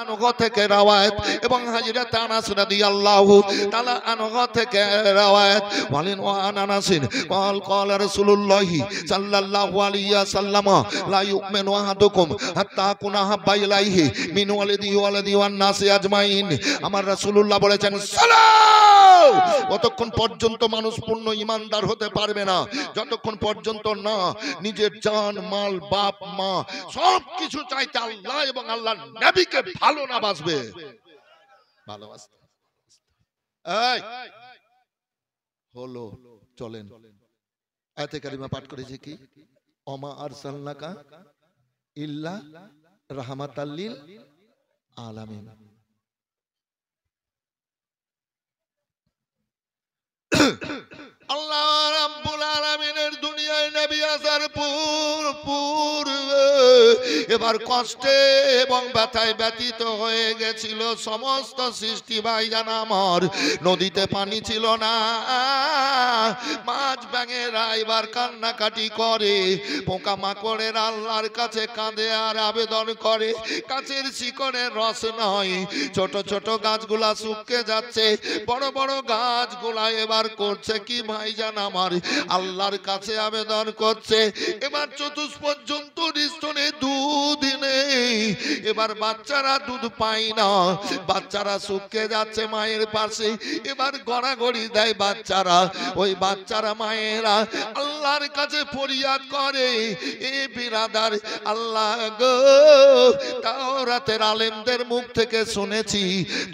আনহু থেকে রওয়ায়াত এবং হযরত আনাস রাদিয়াল্লাহু তাআলা আনহু থেকে রওয়ায়াত বলেন ওয়া আনাস قال رسول الله صلى الله عليه وسلم لا يؤمن احدكم حتى اكون احب اليه من ولده ولدي والناس اجمعين আমার রাসূলুল্লাহ বলেছেন সালাত ততক্ষণ পর্যন্ত মানুষ পূর্ণ ঈমানদার হতে পারবে না যতক্ষণ পর্যন্ত না নিজের জান মাল বাপ মা সবকিছু চাইতে আল্লাহ এবং আল্লাহর নবীকে ভালো না বাসবে ভালোবাসতে এই হলো চলেন আয়াতে কারিমা পাঠ করেছে কি ওমা আরসালনাকা ইল্লা রাহমাতাল লিল আলামিন আল্লাহ রাব্বুল আলামিনের দুনিয়ায় নবী আসার পূর্বে এবার কষ্টে এবং ব্যথায় ব্যতীত হয়ে গেছিল সমস্ত সৃষ্টি ভাইজান আমার নদীতে পানি ছিল না মাছ ব্যাঙেরা এবার কান্নাকাটি করে পোকা মাকড়ের আল্লাহর কাছে কাঁদে আর আবেদন করে গাছের শিকড়ের রস নয় ছোট ছোট গাছগুলা শুকিয়ে যাচ্ছে বড় বড় গাছগুলা এবার করছে কি ভাইজান আমার আল্লাহর কাছে আবেদন করছে এবার চতুষ্পদ জন্তুর স্তনে দুধ নেই এবার বাচ্চারা দুধ পায় না বাচ্চারা শুকিয়ে যাচ্ছে মায়ের পাশে এবার গড়াগড়ি দেয় বাচ্চারা ওই বাচ্চারা মায়েরা আল্লাহর কাছে ফরিয়াদ করে এ বিরাদার আল্লাহ গো তাওরাতের আলেমদের মুখ থেকে শুনেছি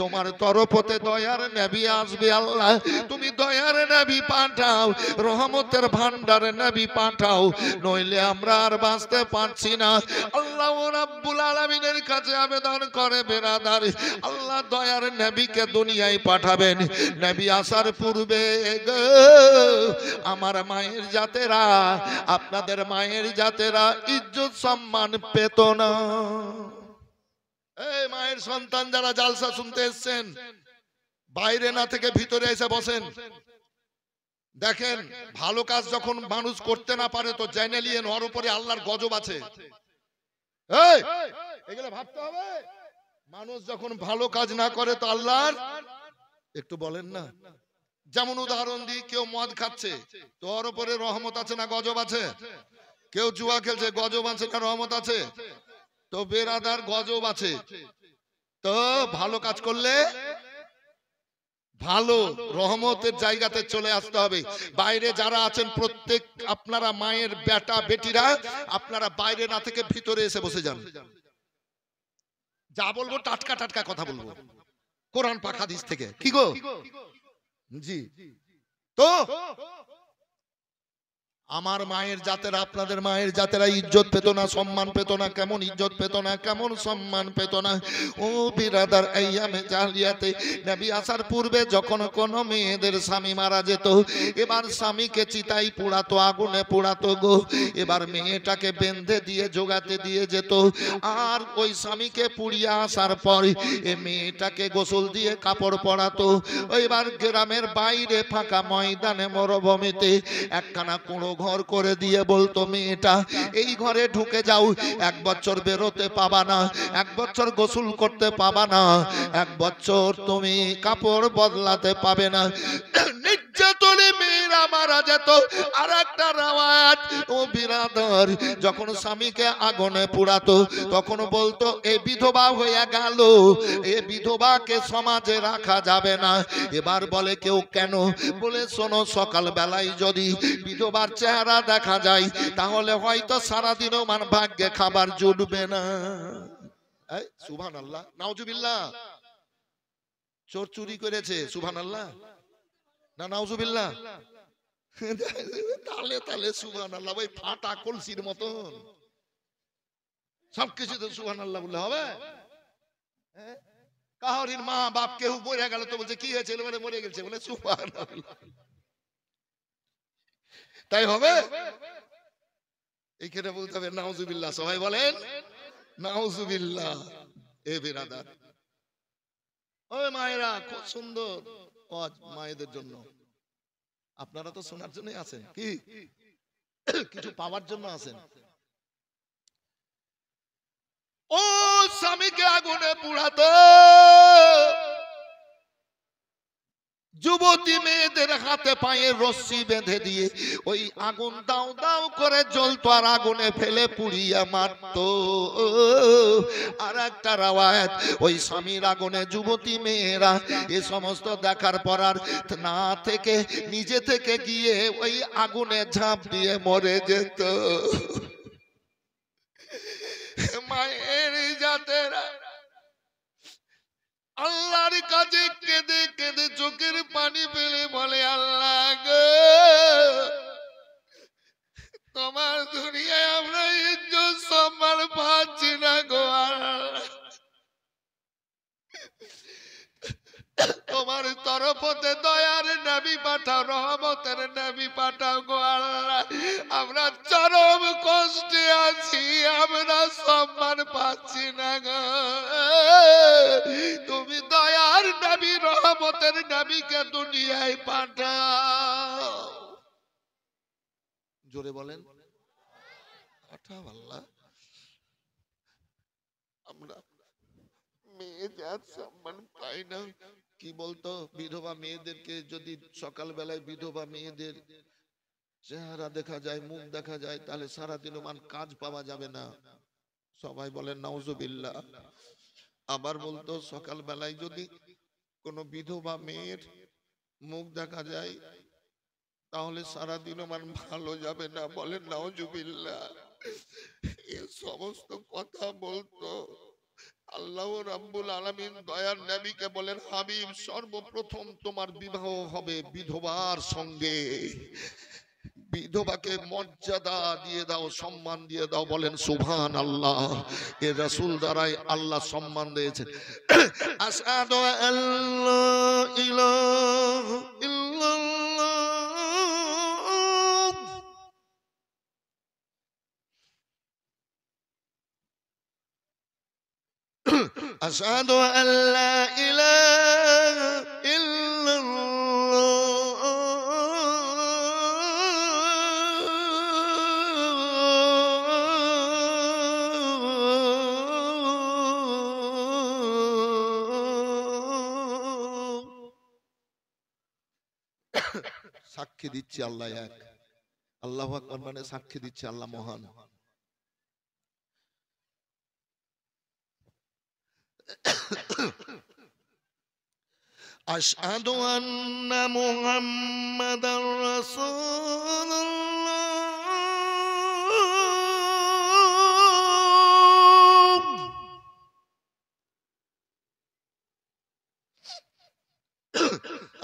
তোমার তরফতে দয়ার নবী আসবে আল্লাহ তুমি দয়ার নবী পাঠাও রহমতের ভান্ডার নবী পাঠাও নইলে আমরা আর বাঁচতে পারছি না আল্লাহ রাব্বুল আলামিনের কাছে আবেদন করে বেরাদার আল্লাহ দয়ার নবীকে দুনিয়ায় পাঠাবেন নবী আসার পূর্বে আমার মায়ের জাতেরা আপনাদের মায়ের জাতেরা ইজ্জত সম্মান পেত না এই মায়ের সন্তান যারা জালসা শুনতে এসেছেন বাইরে না থেকে ভিতরে এসে বসেন দেখেন ভালো কাজ যখন মানুষ করতে না পারে তো জেনে নিয়েন ওর উপরে আল্লাহর গজব আছে এই এগুলো ভাবতে হবে মানুষ যখন ভালো কাজ না করে তো আল্লাহর একটু বলেন না যেমন উদাহরণ দিই কেউ মদ খাচ্ছে তো ওর উপরে রহমত আছে না গজব আছে কেউ জুয়া খেলছে গজব আছে না রহমত আছে তো বেরাদার গজব আছে তো ভালো কাজ করলে ভালো রহমতের জায়গাতে চলে আসতে হবে বাইরে যারা আছেন প্রত্যেক আপনারা মায়ের বেটা বেটিরা আপনারা বাইরে না থেকে ভিতরে এসে বসে যান যা বলবো টাটকা টাটকা কথা বলবো কোরআন পাক হাদিস থেকে কি গো জি তো আমার মায়ের জাতেরা আপনাদের মায়ের জাতেরা ইজ্জত পেত না সম্মান পেত না কেমন ইজ্জত পেত না কেমন সম্মান পেত না ও বিরাদার আইয়ামে জাহিলিয়াতে নবী আসার পূর্বে যখন কোন মেয়েদের স্বামী মারা যেত এবার স্বামীকে চিতাই পোড়াতো আগুনে পোড়াতো গো এবার মেয়েটাকে বেঁধে দিয়ে জোগাতে দিয়ে যেত আর ওই স্বামীকে পুড়িয়ে আসার পর এই মেয়েটাকে গোসল দিয়ে কাপড় পরাতো এবার গ্রামের বাইরে ফাঁকা ময়দানে মরুভূমিতে একখানা কোনো ঘর করে দিয়ে বলতো মেয়েটা এই ঘরে ঢুকে যাও 1 বছর বেরোতে পাবা না 1 বছর গোসল করতে পাবা না 1 বছর তুমি কাপড় বদলাতে পাবে না নির্যাতনে মেয়েরা মারা যেত আর একটা রাওয়ায়াত ও বিরাদর যখন স্বামীকে আগুনে পোড়াতো তখন বলতো এ বিধবা হয়ে গেল এ বিধবাকে সমাজে রাখা যাবে না এবার বলে কেউ কেন বলে শোনো সকাল বেলায় যদি বিধবার চেহারা দেখা যায় তাহলে হয়তো সারাদিনও মান ভাগ্যে খাবার জুটবে না এই সুবহানাল্লাহ নাউজুবিল্লাহ চোর চুরি করেছে সুবহানাল্লাহ না নাউজুবিল্লাহ তালে তালে সুবহানাল্লাহ ওই ফাটা কলসির মতন সবকিছুতে সুবহানাল্লাহ বললে হবে কাহরির মা বাপ কেউ মরে গেল তো বলছে কি হয়েছে বলে মরে গেছে বলে সুবহানাল্লাহ তাই হবে এইখানে বলতে হবে নাউজুবিল্লাহ সবাই বলেন নাউজুবিল্লাহ এ বিরাদার ওই মায়েরা খুব সুন্দর মায়েদের জন্য আপনারা তো শোনার জন্যই আছেন কি কিছু পাওয়ার জন্য আছেন ও স্বামীকে আগুনে পুড়াতো, যুবতী মেয়েদের হাতে পায়ে রশ্মি বেঁধে দিয়ে ওই আগুন দাও দাও করে জ্বলতো আর আগুনে ফেলে পুড়িয়ে মারতো। আর একটা রাওয়ায়াত, ওই স্বামীর আগুনে যুবতী মেয়েরা এ সমস্ত দেখার পর আর না থেকে নিজে থেকে গিয়ে ওই আগুনে ঝাঁপ দিয়ে মরে যেত। মায়ের জাতেরা আল্লাহর কাছে কেঁদে কেঁদে চোখের পানি ফেলে বলে, আল্লাহ গো, তোমার দুনিয়ায় আমরা ইজ্জত সম্মান পাচ্ছি না গো আল্লাহ, তোমার তরফ হতে দয়ার নবী পাঠাও, রহমতের নবী পাঠাও গো আল্লাহ, আমরা চরম কষ্টে আছি, আমরা সম্মান পাচ্ছি না গো, তুমি দয়ার নবী রহমতের নবীকে দুনিয়ায় পাঠাও। জোরে বলেন, পাঠাও আল্লাহ। আমরা মেয়ে জাত সম্মান পাই না। কি বলতো, বিধবা মেয়েদেরকে যদি সকালবেলায় বিধবা মেয়েদের চেহারা দেখা যায়, মুখ দেখা যায়, তাহলে সারাদিন মান কাজ পাওয়া যাবে না। সবাই বলেন নাউজুবিল্লাহ। আবার বলতো, সকালবেলায় যদি কোনো বিধবা মেয়ের মুখ দেখা যায় তাহলে সারাদিন মান ভালো যাবে না। বলেন নাউজুবিল্লাহ। এ সমস্ত কথা বলতো। আল্লাহ রাব্বুল আলামিন দয়ার নবীকে বলেন, হাবিব, সর্বপ্রথম তোমার বিবাহ হবে বিধবার সঙ্গে, বিধবাকে মর্যাদা দিয়ে দাও, সম্মান দিয়ে দাও। বলেন সুবহানাল্লাহ। এ রাসূল দ্বারাই আল্লাহ সম্মান দিয়েছেন। আশহাদু আল্লা ইলাহা ইল্লাল্লাহ, আশহাদু আল্লা ইলাহা ইল্লাল্লাহ, সাক্ষী দিচ্ছি আল্লাহ এক। আল্লাহু আকবার মানে সাক্ষী দিচ্ছে আল্লাহ মহান। আশহাদু আন্না মুহাম্মাদার রাসূলুল্লাহ,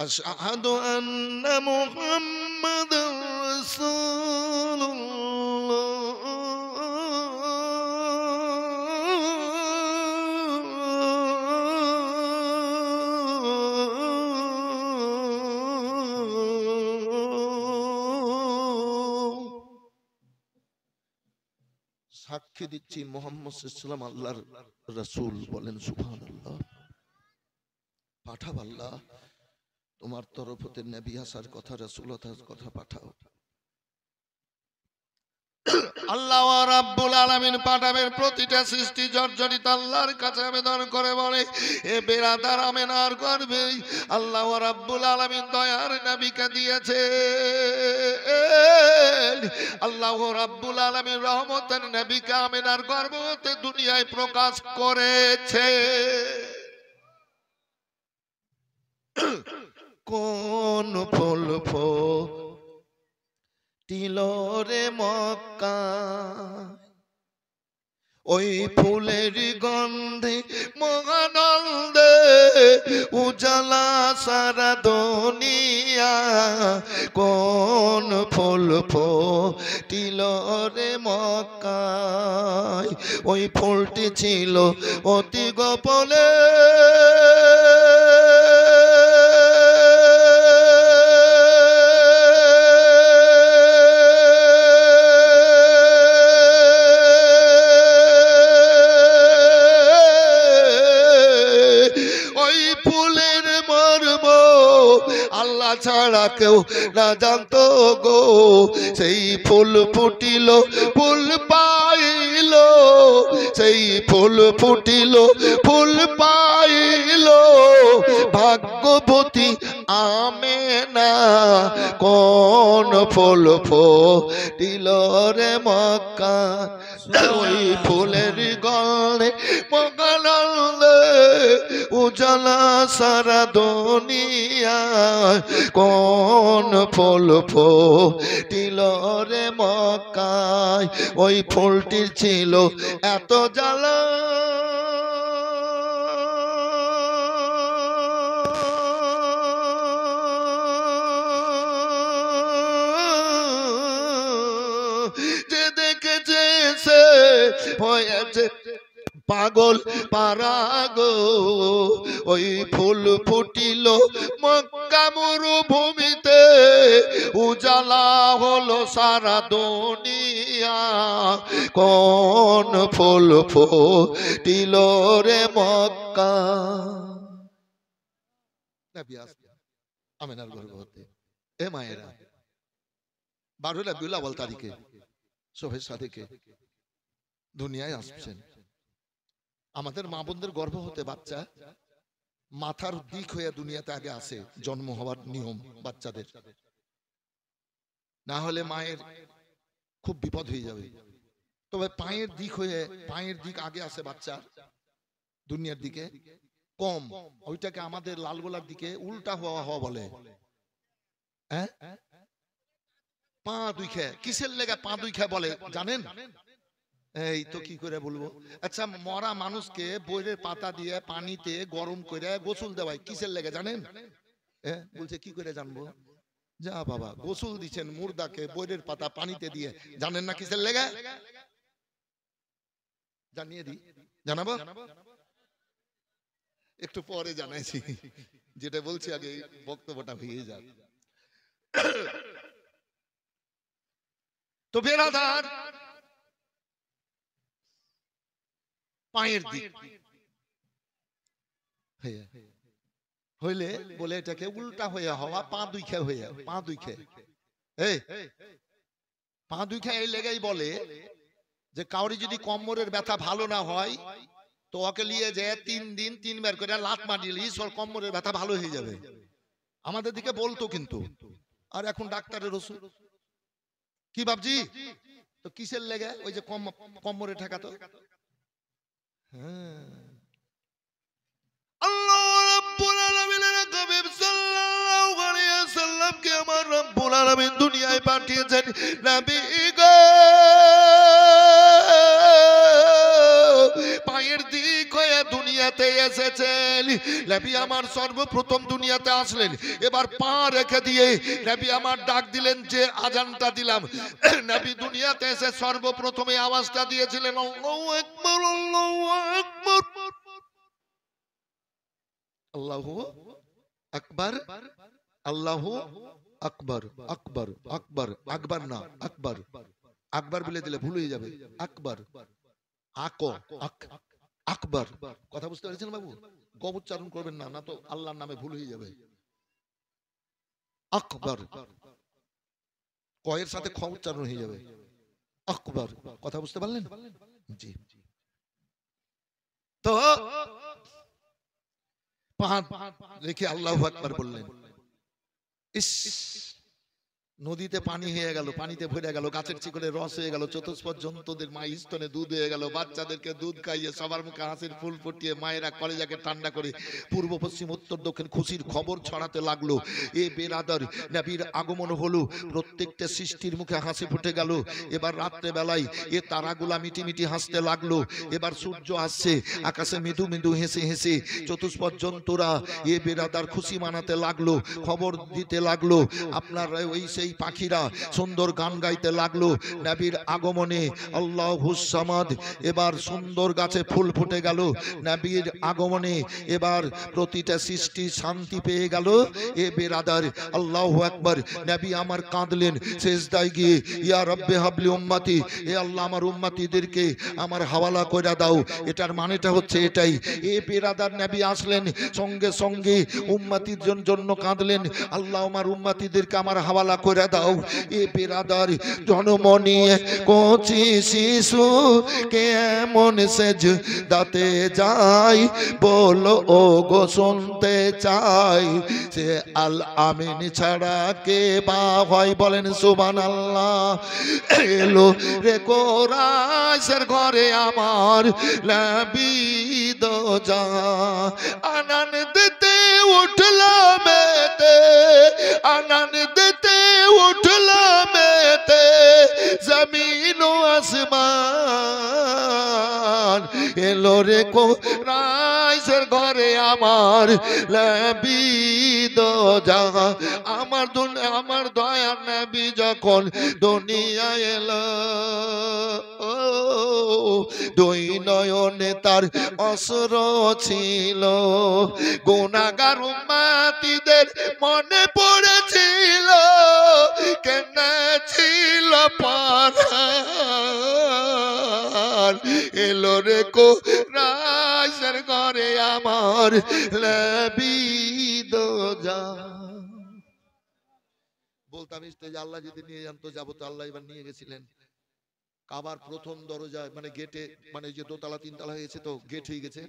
আশহাদু আন্না মুহাম্মাদার রাসূলুল্লাহ, সাক্ষী দিচ্ছি মুহাম্মদ সাল্লাল্লাহু আলাইহি আল্লাহর রাসূল। বলেন সুবহানাল্লাহ। পাঠাও আল্লাহ, তোমার তরফ হতে নবী আসার কথা, রাসূল আসার কথা পাঠাও। আল্লাহ রাব্বুল আলামিন পাঠাবেন। প্রতিটা সৃষ্টি জর্জরিত আল্লাহর কাছে আবেদন করে বলে, এ বেরাদার আমেনার গর্ভে আল্লাহ রাব্বুল আলামিন দয়ার নবীকে দিয়েছে। আল্লাহ রাব্বুল আলামিন রহমতের নবীকে আমেনার গর্ভ হতে দুনিয়ায় প্রকাশ করেছে। কোন ফুল ফুটিলরে মক্কা, ওই ফুলের গন্ধে মহানন্দে উজালা সারা দুনিয়া। কোন ফুল ফুটিলরে মক্কায়, ওই ফুলটি ছিল অতি গোপনে। আল্লাহ ছাড়া কেউ না জানতো গো। সেই ফুল ফুটিল, ফুল পাইল পাইল, সেই ফুল ফুটিল, ফুল পাইল ভাগ্যবতী আমেনা। কোন ফুল ফুটিল রে মক্কা, ওই ফুলের গলে মগানন্দে উজালা সারা দুনিয়া। কোন ফুল ফুটিল রে মক্কায়, ওই ফুলটির ছিল এত জ্বালা। যে দেখেছে সে হয়েছে পাগল পারাগো। ওই ফুল ফুটিল মক্কা মরুভূমিতে, উজালা হলো সারা দুনিয়া। কোন ফুল ফুটিল রে মক্কা। আমিনার গর্ভবতী এ মায়েরা 12 রবিউল আউয়াল তারিখে শোভে সাদেকে দুনিয়ায় আসছেন। আমাদের মা বোনদের গর্ভ হতে বাচ্চা মাথার দিক হয়ে দুনিয়াতে আগে আসে, জন্ম হওয়ার নিয়ম বাচ্চাদের, না হলে মায়ের খুব বিপদ হয়ে যাবে। তবে পায়ের দিক হয়ে, পায়ের দিক আগে আসে বাচ্চা দুনিয়ার দিকে কম, ওইটাকে আমাদের লালগোলার দিকে উল্টা হওয়া বলে। হ্যাঁ, পা দুইখে, কিসের লেগে পা দুইখে বলে জানেন? এই তো কি করে বলবো। আচ্ছা, মরা মানুষকে বইয়ের পাতা দিয়ে পানিতে গরম করে গোসল দেওয়ায় কিসের লেগে জানেন? বলছে কি করে জানবো? যা বাবা, গোসল দিচ্ছেন মুর্দাকে বইয়ের পাতা পানিতে দিয়ে, জানেন না কিসের লেগে? জানিয়ে দি, জানাবো একটু পরে জানাইছি, যেটা বলছি আগে বক্তব্যটা হয়ে যাক। তো বেরাদার, পায়ের দিক হইলে বলে এটাকে উল্টা হয়ে হওয়া, পা দুইখে হয়ে, পা দুইখে। এই পা দুইখে এই লেগেই বলে যে কাউরি যদি কোমরের ব্যথা ভালো না হয় তো ওকে নিয়ে যে 3 দিন 3 বার করে লাত মারিলে ওর কোমরের ব্যথা ভালো হয়ে যাবে। আমাদের দিকে বলতো কিন্তু, আর এখন ডাক্তারের ওষুধ। কি বাবজি, তো কিসের লেগে? ওই যে কোমরে ঠেকাতো। আল্লাহ রাব্বুল আলামিনের হাবিব সাল্লাল্লাহু আলাইহি ওয়াসাল্লামকে আমার রব্বুল আলামিন দুনিয়ায় পাঠিয়েছেন নবী গো। পায়ের দিক হয়ে দুনিয়াতে এসেছেন নবী আমার, সর্বপ্রথম দুনিয়াতে আসলেন। এবার পা রেখে দিয়ে নবী আমার ডাক দিলেন, যে আজানটা দিলাম। নবী দুনিয়াতে এসে সর্বপ্রথমে আওয়াজটা দিয়েছিলেন আল্লাহু আকবার, আল্লাহু আকবার, আল্লাহু আকবার, আল্লাহু আকবার, আকবার, আকবার, আকবার না আকবার, আকবার বলে দিলে ভুল হয়ে যাবে। আকবার, আকো, আকবার। কথা বুঝতে পেরেছেন বাবু? গব উচ্চারণ করবেন না, না তো আল্লাহর নামে ভুল হয়ে যাবে। আকবার, কয়ের সাথে খ উচ্চারণ হয়ে যাবে। আকবার, কথা বুঝতে পারলেন? জি। তো পাহাড় রেখে আল্লাহু আকবার বললেন। ইস, নদীতে পানি হয়ে গেল, পানিতে ভরে গেল, গাছের চিকড়ে রস হয়ে গেল, চতুষ্পদ জন্তুদের মা স্তনে দুধ হয়ে গেল, বাচ্চাদেরকে দুধ খাইয়ে সবার মুখে হাসির ফুল ফুটিয়ে মায়েরা কলেজাকে ঠান্ডা করে পূর্ব পশ্চিম উত্তর দক্ষিণ খুশির খবর ছড়াতে লাগলো। এ বেরাদার, নবীর আগমন হলো, প্রত্যেকটা সৃষ্টির মুখে হাসি ফুটে গেল। এবার রাত্রে বেলায় এ তারাগুলা মিটি মিটি হাসতে লাগলো। এবার সূর্য আসছে, আকাশে মৃদু মৃদু হেসে হেসে চতুষ্পদ জন্তুরা এ বেরাদার খুশি মানাতে লাগলো, খবর দিতে লাগলো। আপনার ওই সেই পাখিরা সুন্দর গান গাইতে লাগলো নবীর আগমনে। আল্লাহুস সামাদ, এবার সুন্দর গাছে ফুল ফুটে গেল নবীর আগমনে। এবার প্রতিটা সৃষ্টি শান্তি পেয়ে গেল। এ বেরাদার, আল্লাহু আকবার। নবী আমার কাঁদলেন সিজদায় গিয়ে, ইয়া রব্বে হাবলি উম্মতি, এ আল্লাহ আমার উম্মতিদেরকে আমার হাওয়ালা করে দাও। এটার মানেটা হচ্ছে এটাই। এ বেরাদার, নবী আসলেন সঙ্গে সঙ্গে উম্মতির জন্য কাঁদলেন, আল্লাহ আমার উম্মতিদেরকে আমার হাওয়ালা করে করে দাও। এ বিরাদার জন্ম নিয়ে কচি শিশু কেমন সেজ দাতে যায় বলো ও গো শুনতে চাই। সে আল আমিন ছাড়া কে বা হয় বলেন সুবহানাল্লাহ। এলো রে কোরাইশের ঘরে আমার নবী দো যা আনন্দ দিতে উঠলো মেতে, আনন্দ দিতে উঠলো মেতে জমিন ও আসমান। এলো রে কোরাইশের ঘরে আমার নবী দো যা। আমার দয়ার নবী যখন দুনিয়ায় এলো দুই নয়নে তার অশ্র ছিল, গুনাহগার উম্মতিদের মনে পড়েছিল, কেঁদেছিল পরাণ। এলো রে কোরাইশের ঘরে আমার নবী দো যা। বলতাম স্টেজে আল্লাহ যদি নিয়ে যান তো যাবো, তো আল্লাহ এবার নিয়ে গেছিলেন কাবার প্রথম দরজায়, মানে গেটে, মানে যে দোতলা তিনতলা হয়েছে তো গেট হয়ে গেছে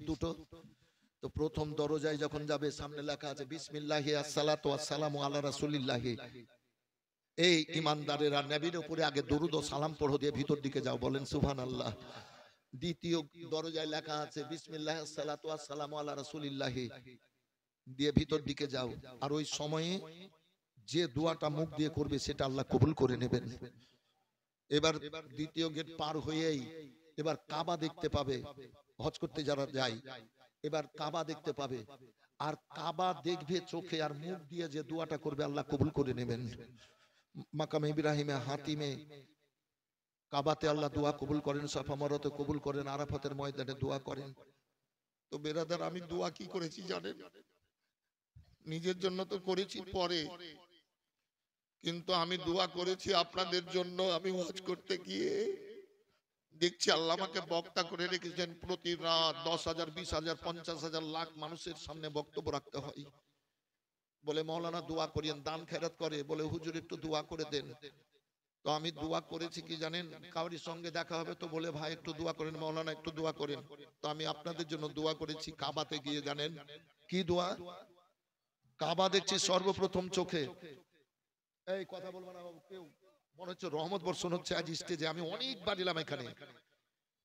দুটো, তো প্রথম দরজায় যখন যাবে সামনে লেখা আছে বিসমিল্লাহি আসসালাতু ওয়াসসালামু আলা রাসূলিল্লাহি। এই ইমানদারেরা নবীর উপরে আগে দরুদ ও সালাম পড়ো দিয়ে ভিতর দিকে যাও, বলেন সুবহানাল্লাহ। দ্বিতীয় দরজায় লেখা আছে বিসমিল্লাহি আসসালাতু ওয়াসসালামু আলা রাসূলিল্লাহি দিয়ে ভিতর দিকে যাও। আর ওই সময়ে যে দোয়াটা মুখ দিয়ে করবে সেটা আল্লাহ কবুল করে নেবেন। এবার দ্বিতীয় গেট পার হয়েই এবার কাবা দেখতে পাবে, হজ করতে যারা যায় এবার কাবা দেখতে পাবে, আর কাবা দেখবে চোখে, আর মুখ দিয়ে যে দোয়াটা করবে আল্লাহ কবুল করে নেবেন। মাকামে ইব্রাহিমে হাতিমে কাবাতে আল্লাহ দোয়া কবুল করেন, সাফা মারওয়াতে কবুল করেন, আরাফাতের ময়দানে দোয়া করেন। তো বেরাদার আমি দোয়া কি করেছি জানেন? নিজের জন্য তো করেছি পরে, কিন্তু আমি দোয়া করেছি আপনাদের জন্য। আমি হজ করতে গিয়ে দেখছি আল্লাহ আমাকে বক্তা করে রেখেছেন, প্রতি রাত 10,000 20,000 50,000 লাখ মানুষের সামনে বক্তব্য রাখতে হয়। বলে মাওলানা দোয়া করিয়েন, দান খেরাত করে, বলে হুজুর একটু দোয়া করে দেন। তো আমি দোয়া করেছি কি জানেন? কাউরির সঙ্গে দেখা হবে তো বলে ভাই একটু দোয়া করেন, মাওলানা একটু দোয়া করেন। তো আমি আপনাদের জন্য দোয়া করেছি কাবাতে গিয়ে। জানেন কি দোয়া? কাবা দেখছি সর্বপ্রথম চোখে। এই কথা বলবো না বাবু কেউ, মনে হচ্ছে রহমত বর্ষণ হচ্ছে আজ স্টেজে। আমি অনেকবার এলাম এখানে,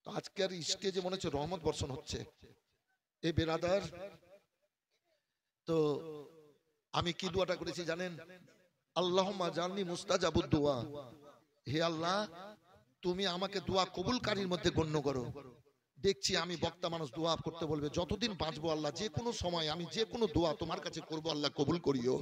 তো আজকের স্টেজে মনে হচ্ছে রহমত বর্ষণ হচ্ছে। এই বেরাদার, তো আমি কি দোয়াটা করেছি জানেন? আল্লাহুম্মা জাআলনি মুস্তাজাবুদ দুআ। হে আল্লাহ, তুমি আমাকে দোয়া কবুলকারীর মধ্যে গণ্য করো। দেখছি আমি বক্তা মানুষ দোয়া করতে বলবে, যতদিন বাঁচবো আল্লাহ যে কোনো সময় আমি যে কোনো দোয়া তোমার কাছে করবো, আল্লাহ কবুল করিও।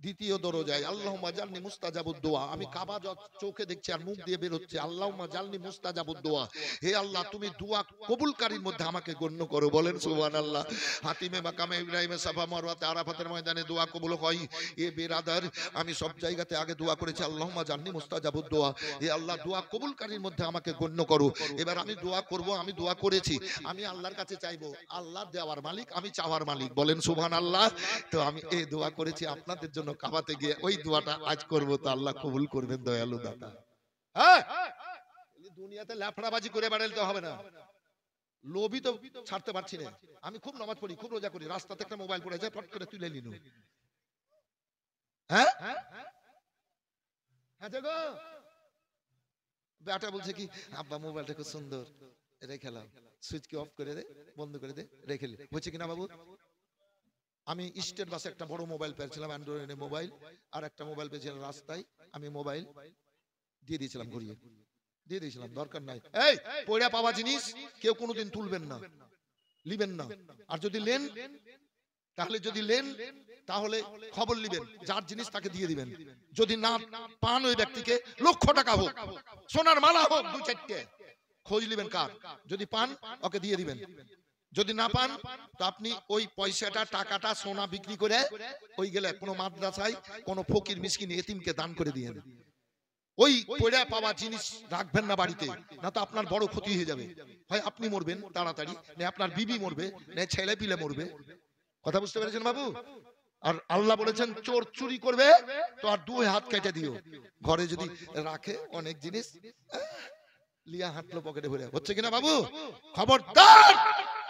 দ্বিতীয় দরজায় আল্লাহুম্মা জাআলনি মুস্তাজাবুদ দুআ। আমি কাবা চোখে দেখছি আর মুখ দিয়ে বের হচ্ছে আল্লাহুম্মা জাআলনি মুস্তাজাবুদ দুআ। হে আল্লাহ, তুমি দোয়া কবুলকারীর মধ্যে আমাকে গণ্য করো, বলেন সুবহানাল্লাহ। হাতিমে মাকামে ইব্রাহিমে সাফা মারওয়াতে আরাফাতের ময়দানে দোয়া কবুল হয়। এ বেরাদার, আমি সব জায়গাতে আগে দোয়া করেছি আল্লাহুম্মা জাআলনি মুস্তাজাবুদ দুআ। হে আল্লাহ, দোয়া কবুলকারীর মধ্যে আমাকে গণ্য করো। এবার আমি দোয়া করব, আমি দোয়া করেছি, আমি আল্লাহর কাছে চাইবো। আল্লাহ দেওয়ার মালিক, আমি চাওয়ার মালিক, বলেন সুবহানাল্লাহ। তো আমি এই দোয়া করেছি আপনাদের জন্য কাবাতে গিয়ে, ওই দোয়াটা আজ করব, তো আল্লাহ কবুল করবেন দয়ালু দাতা। হ্যাঁ, দুনিয়াতে লাফড়াবাজি করে বেড়াইতে হবে না, লোভী তো ছাড়তে পারছি না। আমি খুব নামাজ পড়ি, খুব রোজা করি, রাস্তাতে একটা মোবাইল পড়ে যায়, ফট করে তুলে নিল। হ্যাঁ হ্যাঁ দেখো বেটা বলছে কি, আব্বা মোবাইলটা খুব সুন্দর, রেখে লাও, সুইচ কি অফ করে দে, বন্ধ করে দে, রেখে লে। বলছে কিনা বাবু, আমি স্টেট বাসে একটা বড় মোবাইল পেয়েছিলাম, অ্যান্ড্রয়েড মোবাইল, আর একটা মোবাইল পেয়েছিলাম রাস্তায়, আমি মোবাইল দিয়ে দিয়েছিলাম, ঘুরিয়ে দিয়ে দিয়েছিলাম, দরকার নাই। এই পয়রা পাওয়া জিনিস কেউ কোনোদিন তুলবেন না, লিবেন না। আর যদি লেন, তাহলে খবর লিবেন, যার জিনিস তাকে দিয়ে দিবেন। যদি না পান ওই ব্যক্তিকে, লক্ষ টাকা হোক, সোনার মালা হোক 2-4টে, খোঁজ লিবেন কার, যদি পান ওকে দিয়ে দিবেন। যদি না পান তো আপনি ওই পয়সাটা, টাকাটা, সোনা বিক্রি করে ওই গেলে কোনো মাদ্রাসায় কোনো ফকির মিসকিন এতিমকে দান করে দিয়ে দেন। ওই পয়রা পাওয়া জিনিস রাখবেন না বাড়িতে, না তো আপনার বড় ক্ষতি হয়ে যাবে। হয় আপনি মরবেন তাড়াতাড়ি, না আপনার বিবি মরবে, না ছেলে পিলে মরবে। কথা বুঝতে পেরেছেন বাবু? আর আল্লাহ বলেছেন চোর চুরি করবে তো আর দুই হাত কেটে দিও। ঘরে যদি রাখে অনেক জিনিস লিয়া হাঁটলো পকেটে ভরে, হচ্ছে কিনা বাবু? খবরদার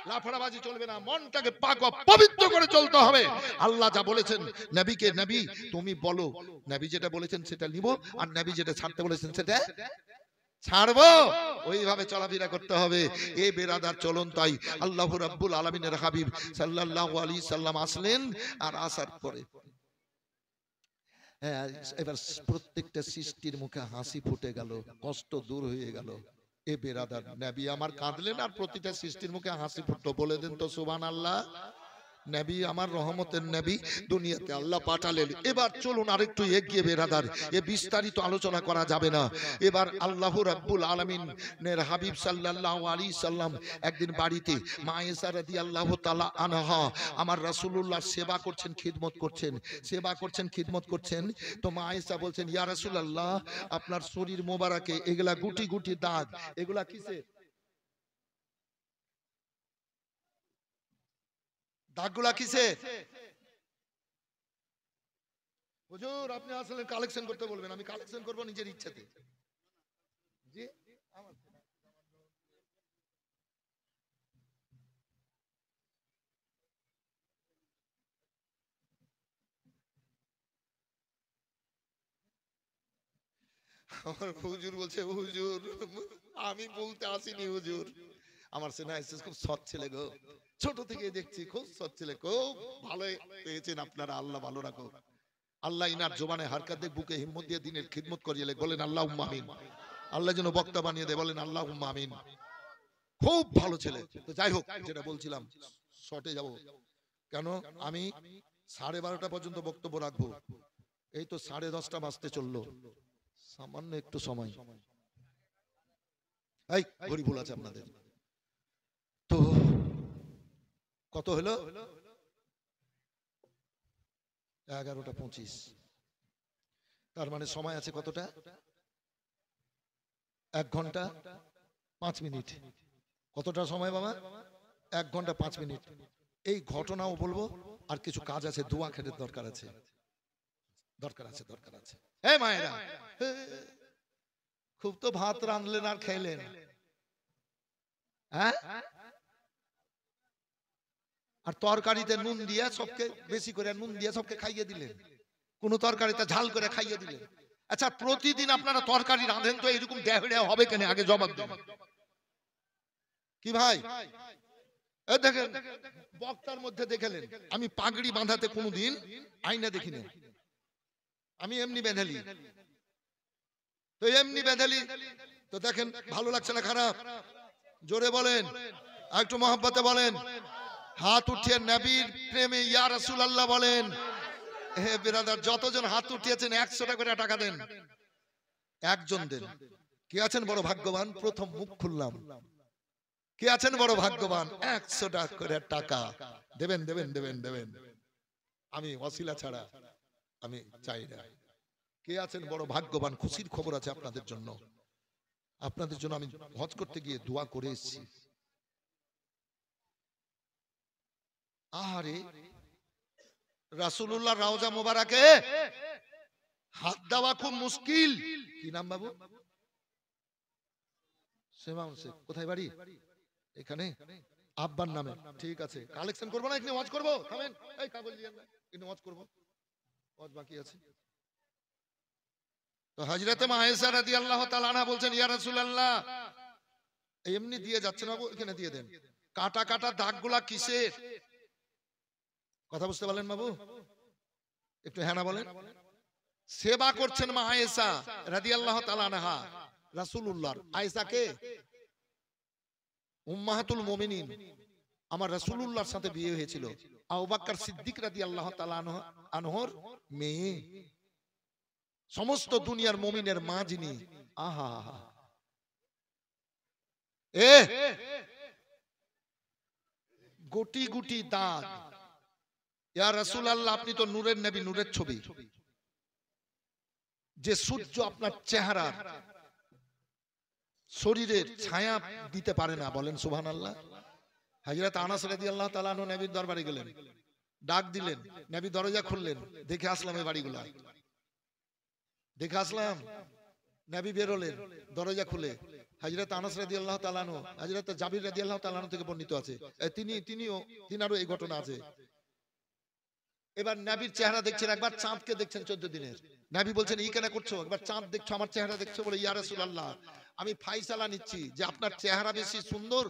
লাফারাবাজি চলবে না, মনটাকে পাক ও পবিত্র করে চলতে হবে। আল্লাহ যা বলেছেন নবীকে, নবী তুমি বলো, নবী যেটা বলেছেন সেটা নিব, আর নবী যেটা ছাড়তে বলেছেন সেটা ছাড়বো। ওইভাবে চলাফেরা করতে হবে। এই বেরাদার চলন তাই আল্লাহ রাব্বুল আলামিনের হাবিব সাল্লাল্লাহু আলাইহি সাল্লাম আসলেন, আর আসার পরে এবার প্রত্যেকটা সৃষ্টির মুখে হাসি ফুটে গেল, কষ্ট দূর হয়ে গেল। এ বেরাদার নবী আমার কাঁদলেন, আর প্রতিটা সৃষ্টির মুখে হাসি ফুটলো। বলে দেন তো সুবহানাল্লাহ। নবী আমার রহমতের নবী, দুনিয়াতে আল্লাহ পাঠালেন। এবার চলুন আরেকটু এগিয়ে বেরাদার, এ বিস্তারিত আলোচনা করা যাবে না। এবার আল্লাহ রাব্বুল আলামিনের হাবিব সাল্লাল্লাহু আলাইহি সাল্লাম একদিন বাড়িতে মা আয়েশা রাদিয়াল্লাহু তাআলা আনহা আমার রাসূলুল্লাহ সেবা করছেন, খিদমত করছেন, সেবা করছেন, খিদমত করছেন। তো মা আয়েশা বলছেন, ইয়া রাসূলুল্লাহ আপনার শরীর মোবারকে এগুলা গুটি গুটি দাগ, এগুলা কিসের? দাগগুলা কিসের? হুজুর আপনি আসলে কালেকশন করতে বলবেন, আমি কালেকশন করব নিজের ইচ্ছাতে। জি আমার হুজুর বলছে, হুজুর আমি বলতে আসিনি হুজুর, আমার সেনা এসেছে খুব সৎ ছেলে গো, ছোট থেকে দেখছি খুব সৎ ছেলে, খুব ভালো পেয়েছেন আপনারা, আল্লাহ ভালো রাখো। আল্লাহ ইনার জবানে হারকাত দেখ, বুকে হিম্মত দিয়ে দিনের খিদমত করিয়ে বলেন আল্লাহুম্মা আমিন। আল্লাহ যেন বক্তা বানিয়ে দেয়, বলেন আল্লাহুম্মা আমিন। খুব ভালো ছেলে। তো যাই হোক, যেটা বলছিলাম শর্টে যাব, কেন আমি 12:30 পর্যন্ত বক্তব্য রাখবো, এই তো 10:30 বাজতে চললো, সামান্য একটু সময়। এই ঘড়ি ভুল আছে আপনাদের। তো কত হলো? 11:25। তার মানে সময় আছে কতটা? 1 ঘন্টা 5 মিনিট। কতটা সময় বাবা? 1 ঘন্টা 5 মিনিট। এই ঘটনাও বলবো, আর কিছু কাজ আছে, দোয়া খেতে দরকার আছে, দরকার আছে, দরকার আছে। হে মায়েরা, খুব তো ভাত রাঁধলেন আর খাইলেন, হ্যাঁ? আর তরকারিতে নুন দিয়ে সবকে বেশি করে নুন দিয়ে সবকে খাইয়ে দিলেন, কোন তরকারিতে ঝাল করে খাইয়ে দিলেন। আচ্ছা প্রতিদিন আপনারা তরকারি রাঁধেন তো এরকম দেহড়ে হবে কেন? আগে জবাব দেন। কি ভাই দেখেন বক্তার মধ্যে দেখলেন, আমি পাগড়ি বাঁধাতে কোনোদিন আইনা দেখিনি, আমি এমনি বেঁধেলি। তো এমনি বেঁধেলি তো দেখেন ভালো লাগছে না খারাপ? জোরে বলেন, একটু মহব্বতে বলেন, হাত উঠিয়ে নবীর প্রেমে ইয়া রাসূলুল্লাহ বলেন। হে বিরাদার, যতজন হাত উঠিয়েছেন 100 টাকা করে টাকা দেন, একজন দেন। কে আছেন বড় ভাগ্যবান? প্রথম মুখ খুললাম, কে আছেন বড় ভাগ্যবান? 100 টাকা করে টাকা দেবেন, দেবেন, দেবেন, দেবেন। আমি ওসিলা ছাড়া আমি চাই না। কে আছেন বড় ভাগ্যবান? খুশির খবর আছে আপনাদের জন্য, আপনাদের জন্য আমি হজ করতে গিয়ে দোয়া করে এসেছি। আরে রাসূলুল্লাহ রওজা মোবারকে হাত দেওয়া খুব মুশকিল। কি নাম বাবু? সেমাউন শেখ। কোথায় বাড়ি? এখানে আব্বার নামে। ঠিক আছে, কালেকশন করবো না, এখানে ওয়াজ করবো। থামেন, এই কাগজ নিয়ে না, এখানে ওয়াজ করবো, ওয়াজ বাকি আছে। তো হযরতে মা আয়েশা রাদিয়াল্লাহু তাআলা আনহা বলছেন, ইয়া রাসূলুল্লাহ এমনি দিয়ে যাচ্ছে না, এখানে দিয়ে দেন। কাটা কাটা দাগগুলা কিসের? কথা বুঝতে পারলেন বাবু? একটু হ্যাঁ না বলেন। সেবা করছেন মা আয়েশা রাদিয়াল্লাহু তাআলা আনহা রাসূলুল্লাহর। আয়েশা কে? উম্মাহাতুল মুমিনিন, আমার রাসূলুল্লাহর সাথে বিয়ে হয়েছিল আবু বকর সিদ্দিক রাদিয়াল্লাহু তাআলা আনহুর মেয়ে। সমস্ত দুনিয়ার মুমিনের মা যিনি। আহা এ গুটি গুটি দাগ। ইয়া রাসূলুল্লাহ আপনি তো নূরের নবী, নূরের ছবি। যে সূর্য আপনার চেহারা শরীরের ছায়া দিতে পারে না, বলেন সুবহানাল্লাহ। হযরত আনাস রাদিয়াল্লাহু তাআলা আনহু নবীর দরবারে গেলেন, ডাক দিলেন, নবী দরজা খুললেন, দেখে আসলাম এই বাড়িগুলা, দেখে আসলাম। নবী বেরোলেন, দরজা খুলে হযরত আনাস রাদিয়াল্লাহু তাআলা আনহু, হযরত জাবির রাদিয়াল্লাহু তাআলা আনহু থেকে বর্ণিত আছে, তিনারও এই ঘটনা আছে। এবার নবীর চেহারা দেখছেন, একবার চাঁদকে দেখছেন 14 দিনের। নবী বলছেন, এই কেন করছো, একবার চাঁদ দেখছো, আমার চেহারা দেখছো? বলে, ইয়া রাসূলুল্লাহ, আমি ফাইসালা নিচ্ছি যে আপনার চেহারা বেশি সুন্দর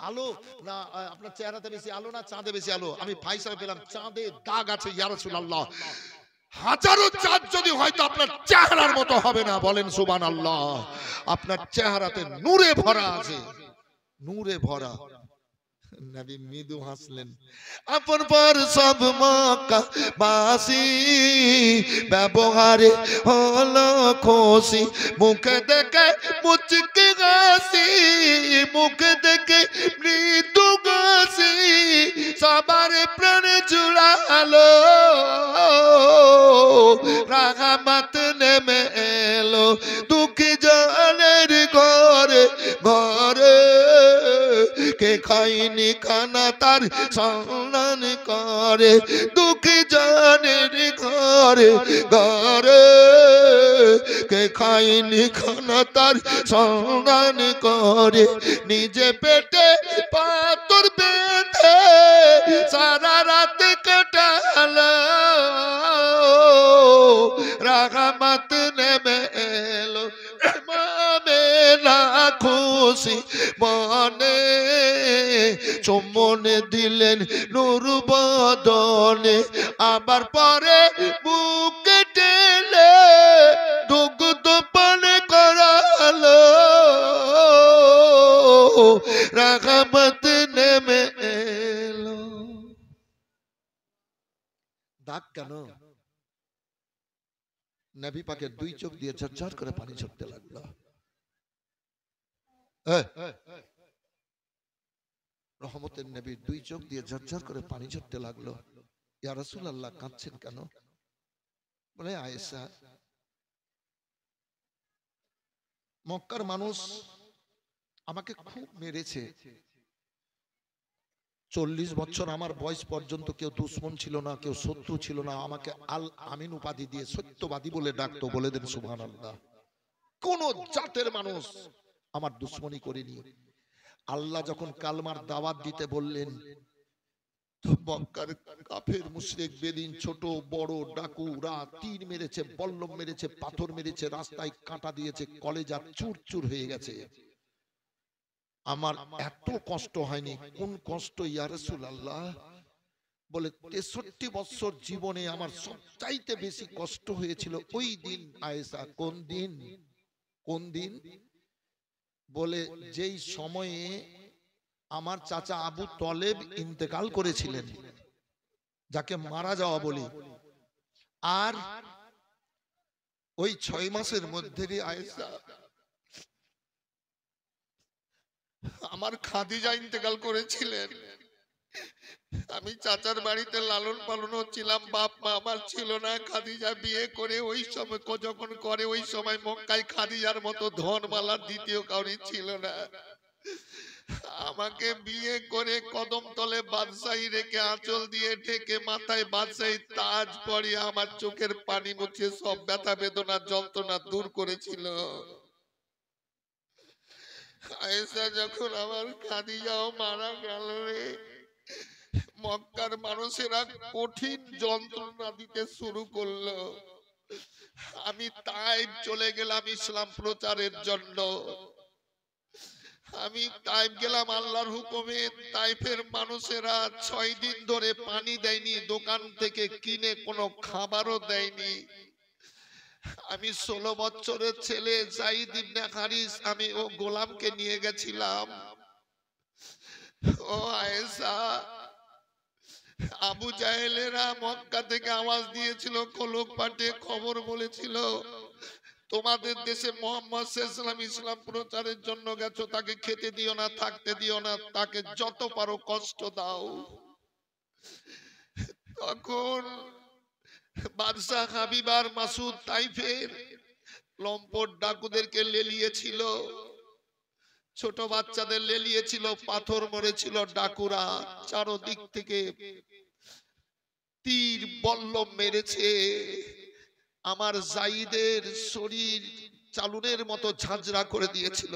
আলো না, আপনার চেহারাতে বেশি আলো না চাঁদে বেশি আলো? আমি ফাইসালা পেলাম চাঁদে দাগ আছে ইয়া রাসূলুল্লাহ। হাজারো চাঁদ যদি হয়তো আপনার চেহারার মতো হবে না। বলেন সুবহানাল্লাহ। আপনার চেহারাতে নূরে ভরা আছে, নূরে ভরা। নবী মৃদু হাসলেন। আপন পর সব মক্কা বাসী ব্যবহারে হলো খুশি, মুখে দেখে মুচকি হাসি, মুখে দেখে মৃদু হাসি, সবার প্রাণ জুড়ালো, রাহমাত নেমে এলো দুঃখী জনের ঘরে ঘরে। কে খাইনি খানা তার সম্মান করে, দুঃখী জনের ঘরে ঘরে। কে খাইনি খানা তার সম্মান করে, নিজে পেটে পাথর বেঁধে সারা রাত কাটালো, রাহমাত নেমে এলো মামেনা খুশি মনে, চুম্বন দিলেন নূর বদনে, আবার পরে বুকে টেনে দুগ্ধ পান করালো, রাহমাত নেমে এলো। দাগ কেন? নবী পাকের দুই চোখ দিয়ে ঝরঝর করে পানি ঝরতে লাগলো। রহমতের নবীর দুই চোখ দিয়ে ঝরঝর করে পানি ঝরতে লাগলো। ইয়া রাসূলুল্লাহ, কাঁদছেন কেন? বলে, আয়েশা, মক্কার মানুষ আমাকে খুব মেরেছে। 40 বছর আমার বয়স পর্যন্ত কেউ দুশ্মন ছিল না, কেউ শত্রু ছিল না। আমাকে আল আমিন উপাধি দিয়ে সত্যবাদী বলে ডাকতো। বলে দেন সুবহানাল্লাহ। কোন জাতের মানুষ আমার দুশ্মনী করেনি। আল্লাহ যখন কালমার দাওয়াত দিতে বললেন, তো মক্কার কাফের মুশরিক বেদিন ছোট বড় ডাকুরা তীর মেরেছে, বল্লম মেরেছে, পাথর মেরেছে, রাস্তায় কাঁটা দিয়েছে, কলেজা চুর চুর হয়ে গেছে। আমার এত কষ্ট হয়নি। কোন কষ্ট ইয়া রাসূলুল্লাহ? বলে, 63 বছর জীবনে আমার সবচাইতে বেশি কষ্ট হয়েছিল ওই দিন। আয়েশা, কোন দিন? কোন দিন? বলে, যেই সময়ে আমার চাচা আবু তলেব ইন্তেকাল করেছিলেন, যাকে মারা যাওয়া বলি। আর ওই 6 মাসের মধ্যে আয়েশা আমার খাদিজা ইন্তেকাল করেছিলেন। আমি চাচার বাড়িতে লালন পালন হচ্ছিলাম, বাপ মা আমার ছিল না। খাদিজা বিয়ে করে ওই সময় যখন করে, ওই সময় মক্কায় খাদিজার মতো ধনমালার দ্বিতীয় কাউরি ছিল না। আমাকে বিয়ে করে কদম তলে বাদশাহী রেখে আঁচল দিয়ে ঢেকে মাথায় বাদশাহী তাজ পরিয়ে আমার চোখের পানি মুছে সব ব্যথা বেদনা যন্ত্রণা দূর করেছিল। আয়েশা, যখন আমার খাদিজাও মারা গেল রে, মক্কার মানুষেরা কঠিন যন্ত্রণা দিতে শুরু করলো। আমি তাইফ চলে গেলাম ইসলাম প্রচারের জন্য। আমি তাইফ গেলাম আল্লাহর হুকুমে। তাইফের মানুষেরা 6 দিন ধরে পানি দেয়নি, দোকান থেকে কিনে কোনো খাবারও দেয়নি। আমি 16 বছরের ছেলে যায়েদ ইবনে হারিস, আমি ও গোলামকে নিয়ে গেছিলাম। ও আয়েশা, আবু জাহেলেরা মক্কা থেকে আওয়াজ দিয়েছিল, খোলক পাটে খবর বলেছিল, তোমাদের দেশে মুহাম্মদ সাল্লাল্লাহু আলাইহি ওয়াসাল্লাম ইসলাম প্রচারের জন্য গেছো, তাকে খেতে দিও না, থাকতে দিও না, তাকে যত পারো কষ্ট দাও। তখন বাদশা হাবিবার মাসুদ তাইফের লম্পট ডাকুদেরকে লেলিয়েছিল, ছোট বাচ্চাদের লেলিয়েছিল, পাথর মরেছিল ডাকুরা চারদিক থেকে। তীর বল্লম মেরেছে, আমার জাইদের শরীর চালুনের মতো ঝাঁঝরা করে দিয়েছিল।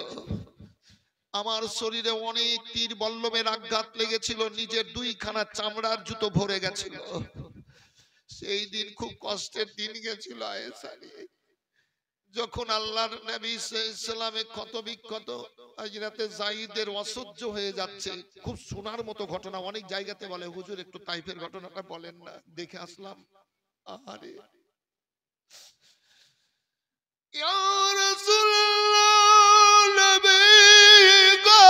আমার শরীরে অনেক তীর বল্লমের আঘাত লেগেছিল, নিজের দুইখানা চামড়ার জুতো ভরে গেছিল। সেই দিন খুব কষ্টের দিন গেছিল আয়েশারি। যখন আল্লাহর নবী সাল্লাল্লাহু ক্ষত বিক্ষত হযরতে যায়েদের অসহ্য হয়ে যাচ্ছে, খুব শোনার মতো ঘটনা। অনেক জায়গাতে বলে হুজুর একটু তাইফের ঘটনাটা বলেন না, দেখে আসলাম। আরে ইয়া রাসূলুল্লাহ, নবী গো,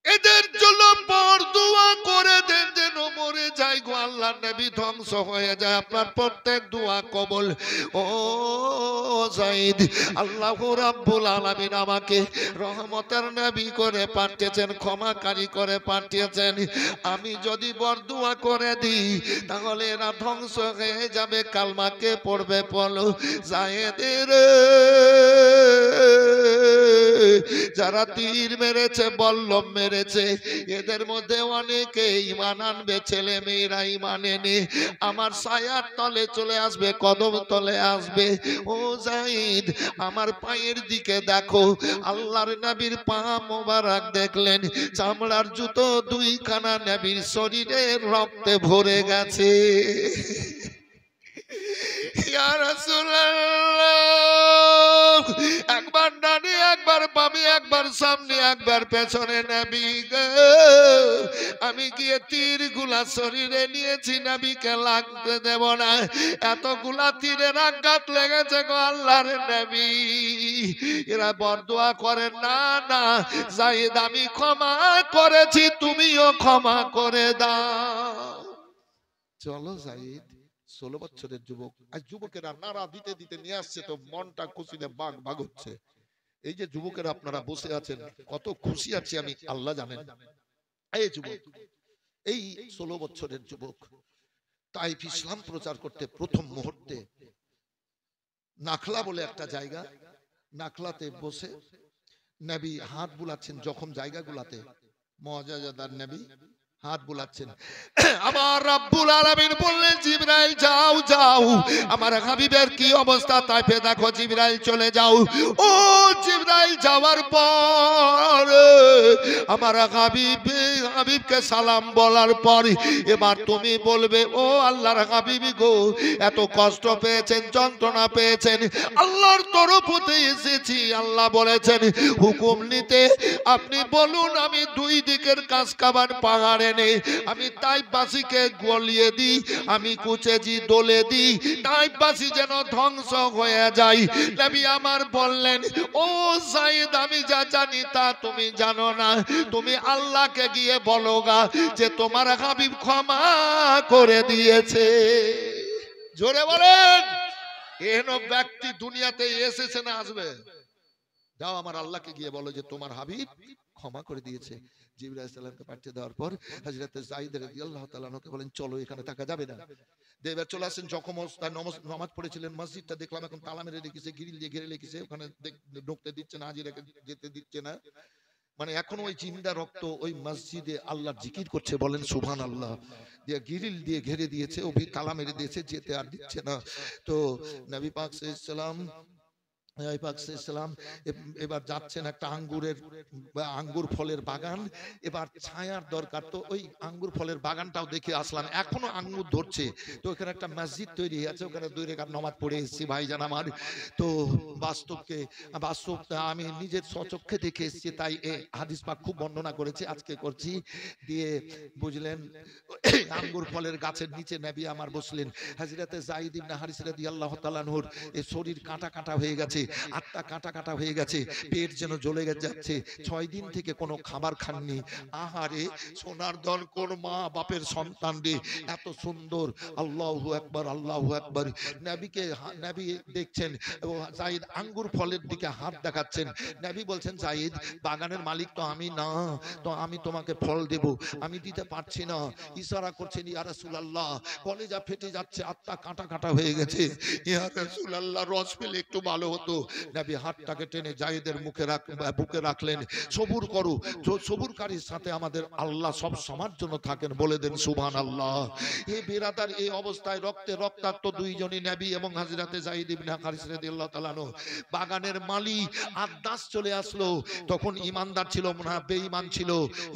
এদের জন্য বরদুয়া করে দেন যেন মরে যায় গো আল্লাহর নবী, ধ্বংস হয়ে যায়, আপনার প্রত্যেক দোয়া কবুল। ও যায়েদ, আল্লাহ রাব্বুল আলামিন আমাকে রহমতের নবী করে পাঠিয়েছেন, ক্ষমাকারী করে পাঠিয়েছেন। আমি যদি বরদুয়া করে দিই তাহলে এরা ধ্বংস হয়ে যাবে। কালমাকে পড়বে বলো যায়েদের, যারা তীর মেরেছে বল্লম মেরেছে এদের মধ্যে অনেকে ঈমান আনবে, ছেলে মেয়েরা ঈমান এনে আমার ছায়ার তলে চলে আসবে, কদম তলে আসবে। ও যায়েদ, আমার পায়ের দিকে দেখো। আল্লাহর নবীর পা মোবারক দেখলেন, চামড়ার জুতো দুইখানা নবীর শরীরের রক্তে ভরে গেছে। ইয়া রাসূলুল্লাহ, একবার ডানে একবার বামে, একবার সামনে একবার পেছনে নবী গো, আমি গিয়ে তীরগুলা শরীরে নিয়েছি, নবীকে লাগতে দেব না, এতগুলা তীরের আঘাত লেগেছে গো আল্লাহর নবী। এরা বরদোয়া করেন না, না যায়েদ আমি ক্ষমা করেছি, তুমিও ক্ষমা করে দাও। চলো যায়েদ, 16 বছরের যুবক, আজ যুবকেরা নারা দিতে দিতে নিয়ে আসছে, তো মনটা খুশিতে বাগ বাগ হচ্ছে। এই যে যুবকেরা আপনারা বসে আছেন, কত খুশি আছি আমি, আল্লাহ জানেন। এই যুবক, এই 16 বছরের যুবক তাইফ ইসলাম প্রচার করতে প্রথম মুহূর্তে নাখলা বলে একটা জায়গা, নাখলাতে বসে নবী হাত বুলাচ্ছেন, জখম জায়গাগুলাতে মুআজ্জাদার নবী হাত বুলাচ্ছেন। আমার রব্বুল আলামিন বললেন জিবরাইল যাও যাও, আমার হাবিবের কি অবস্থা তাইফে দেখো। জিবরাইল চলে যাও। ও জিবরাইল যাওয়ার পর আমার হাবিবকে সালাম বলার পর এবার তুমি বলবে, ও আল্লাহর হাবিব গো, এত কষ্ট পেয়েছেন, যন্ত্রণা পেয়েছেন, আল্লাহর তরফ হতে এসেছি। আল্লাহ বলেছেন হুকুম নিতে, আপনি বলুন আমি দুই দিকের কাসকাবান পাহাড়ে নেই, আমি তাইফবাসীকে গলিয়ে দিই, আমি কুচেজি দোলে দিই, তাইফবাসী যেন ধ্বংস হয়ে যায়। নবী আমার বললেন, ও যায়েদ, আমি যা জানি তা তুমি জানো না, তুমি আল্লাহকে গিয়ে বলো গা যে তোমার হাবিব ক্ষমা করে দিয়েছে। জোরে বলেন, এহেন ব্যক্তি দুনিয়াতে এসেছে না আসবে? যাও আমার আল্লাহকে গিয়ে বলো যে তোমার হাবিব ক্ষমা করে দিয়েছে। জিবরাইল আলাইহিস সালামকে পাঠিয়ে দেওয়ার পর হযরত যায়েদ রাদিয়াল্লাহু তাআলা আনহুকে বলেন চলো, এখানে থাকা যাবে না। দেবার চলে আসেন, যখন নামাজ পড়েছিলেন মসজিদটা দেখলাম এখন তালা মেরে রেখেছে, গ্রিল দিয়ে ঘিরে রেখেছে, ওখানে ঢুকতে দিচ্ছে না, হাজিরাকে যেতে দিচ্ছে না। মানে এখনো ওই জিন্দা রক্ত ওই মসজিদে আল্লাহর জিকির করছে, বলেন সুবহানাল্লাহ। দিয়ে গ্রিল দিয়ে ঘিরে দিয়েছে, ও তালা মেরে দিয়েছে, যেতে আর দিচ্ছে না। তো নবী পাক সাল্লাল্লাহু আলাইহি সাল্লাম এবার যাচ্ছেন একটা আঙ্গুর ফলের বাগান, এবার ছায়ার দরকার, তো ওই আঙ্গুর ফলের বাগানটাও দেখে আসলাম, এখনো আঙ্গুর ধরছে। তো ওখানে একটা মসজিদ তৈরি আছে, ওখানে 2 রাকাত নামাজ পড়ে এসেছি ভাইজান আমার। তো বাস্তব আমি নিজের স্বচক্ষে দেখে এসেছি, তাই হাদিস পাক খুব বর্ণনা করেছে, আজকে করছি। দিয়ে বুঝলেন আঙ্গুর ফলের গাছের নিচে নবী আমার বসলেন। হযরতে যায়েদ ইবনে হারিস রাদিয়াল্লাহু তাআলা আনহুর এই শরীর কাঁটা কাঁটা হয়ে গেছে, আটটা কাঁটা কাঁটা হয়ে গেছে, পেট যেন জ্বলে যাচ্ছে, 6 দিন থেকে কোনো খাবার খাননি। আহারে সোনার দল, কোন মা বাপের সন্তান রে, এত সুন্দর। আল্লাহু আকবার, আল্লাহু আকবার। নবী দেখছেন যায়েদ আঙ্গুর ফলের দিকে হাত দেখাচ্ছেন। নবী বলছেন যায়েদ, বাগানের মালিক তো আমি না, তো আমি তোমাকে ফল দেব, আমি দিতে পারছি না। ইশারা করছেন ইয়া রাসূলুল্লাহ, কলেজা ফেটে যাচ্ছে, আত্মা কাঁটা কাঁটা হয়ে গেছে, ইয়া রাসূলুল্লাহ রস পেলে একটু ভালো হতো। হতো, নবী হাতটাকে টেনে জায়েদের বুকে রাখলেন। সবুর করো, সবুরকারীর সাথে আমাদের আল্লাহ সব সময়ের জন্য থাকেন, বলে দেন সুবহানাল্লাহ। এই বিরাদার এই অবস্থায় রক্তে রক্তাক্ত দুইজনই নবী এবং হযরতে যায়েদ ইবনে হারিস রাদিয়াল্লাহু তাআলা আনহু। বাগানের মালি আদ্দাস চলে আসলো, তখন ইমানদার ছিল না বেঈমান ছিল,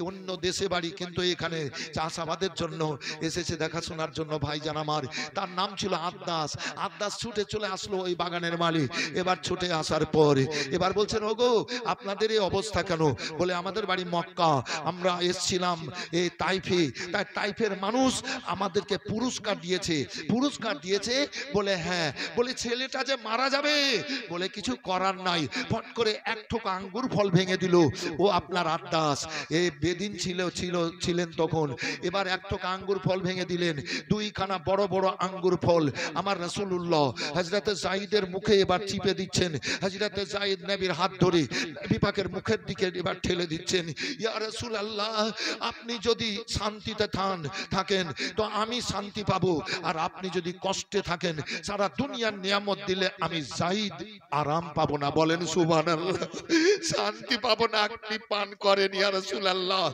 অন্য দেশে বাড়ি, কিন্তু এখানে চাষাবাদের জন্য এসেছে, দেখাশোনার জন্য ভাইজান আমার। তার নাম ছিল আদ্দাস। আদ্দাস ছুটে চলে আসলো ওই বাগানের মালিক। এবার ছুটে আসার পর এবার বলছেন, ওগো আপনাদের এই অবস্থা কেন? বলে আমাদের বাড়ি মক্কা, আমরা এসেছিলাম এই তাইফে, তাই তাইফের মানুষ আমাদেরকে পুরস্কার দিয়েছে। পুরস্কার দিয়েছে বলে হ্যাঁ, বলে ছেলেটা যে মারা যাবে, বলে কিছু করার নাই। ফট করে এক ঠোকা আঙ্গুর ফল ভেঙে দিল। ও আপনার আদ্দাস এই বেদিন ছিলেন তখন। এবার এক ঠোকা আঙ্গুর ফল ভেঙে দিলেন, দুইখানা বড় বড় আঙ্গুর ফল আমার রাসূলুল্লাহ হযরতে যায়েদের মুখে এবার চিপে দিচ্ছেন। হযরতে যায়েদ নবীর হাত ধরে নবী পাকের মুখের দিকে এবার ঠেলে দিচ্ছেন। ইয়া রাসূলুল্লাহ, আপনি যদি শান্তিতে থাকেন তো আমি শান্তি পাবো, আর আপনি যদি কষ্টে থাকেন, সারা দুনিয়ার নিয়ামত দিলে আমি যায়েদ আরাম পাবো না। বলেন সুবহানাল্লাহ। শান্তি পাবো না, আপনি পান করেন ইয়া রাসূলুল্লাহ।